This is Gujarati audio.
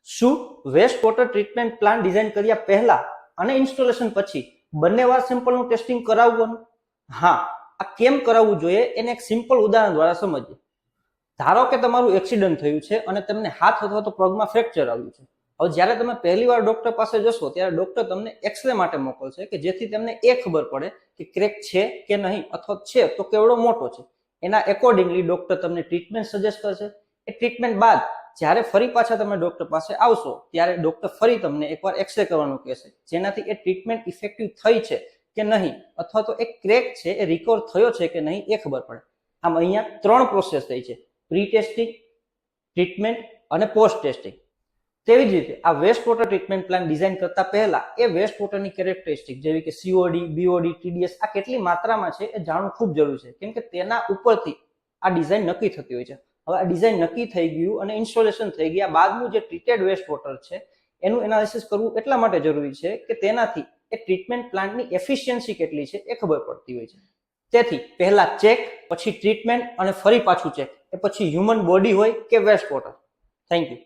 શું waste water treatment plant design કર્યા પહેલા અને ઇન્સ્ટોલેશન પછી બંને વાર સેમ્પલનું ટેસ્ટિંગ કરાવવું? હા, આ કેમ કરાવવું જોઈએ એને એક સિમ્પલ ઉદાહરણ દ્વારા સમજીએ. ધારો કે તમારું એક્સિડન્ટ થયું છે અને તમને હાથ અથવા તો પગમાં ફ્રેક્ચર આવ્યું છે. હવે જ્યારે તમે પહેલી વાર ડોક્ટર પાસે જશો ત્યારે ડોક્ટર તમને એક્સરે માટે મોકલશે કે જેથી તમને એ ખબર પડે કે ક્રેક છે કે નહીં, અથવા છે તો કેવડો મોટો છે. એના એકોર્ડિંગલી ડોક્ટર તમને ટ્રીટમેન્ટ સજેસ્ટ કરશે. એ ટ્રીટમેન્ટ બાદ જ્યારે ફરી પાછા તમે ડોક્ટર પાસે આવશો ત્યારે ડોક્ટર ફરી તમને એકવાર એક્સરે કરવાનું કહેશે, જેનાથી એ ટ્રીટમેન્ટ ઇફેક્ટિવ થઈ છે કે નહીં, અથવા તો એ ક્રેક છે એ રિકવર થયો છે કે નહીં એ ખબર પડે. આમ અહીંયા 3 પ્રોસેસ થઈ છે: પ્રી ટેસ્ટિંગ, ટ્રીટમેન્ટ અને પોસ્ટ ટેસ્ટિંગ. તેવી જ રીતે આ waste water treatment plan design કરતા પહેલા એ વેસ્ટ વોટરની કેરેક્ટરિસ્ટિક જેવી કે સીઓડી, બીઓડી, ટીડીએસ આ કેટલી માત્રામાં છે એ જાણવું ખૂબ જરૂરી છે, કેમ કે તેના ઉપરથી આ ડિઝાઇન નક્કી થતી હોય છે. હવે આ ડિઝાઇન નક્કી થઈ ગયું અને ઇન્સ્ટોલેશન થઈ ગયા બાદનું જે ટ્રીટેડ વેસ્ટ વોટર છે એનું એનાલિસિસ કરવું એટલા માટે જરૂરી છે કે તેનાથી એ ટ્રીટમેન્ટ પ્લાન્ટની એફિશિયન્સી કેટલી છે એ ખબર પડતી હોય છે. તેથી પહેલા ચેક, પછી ટ્રીટમેન્ટ અને ફરી પાછું ચેક, એ પછી હ્યુમન બોડી હોય કે વેસ્ટ વોટર. Thank you.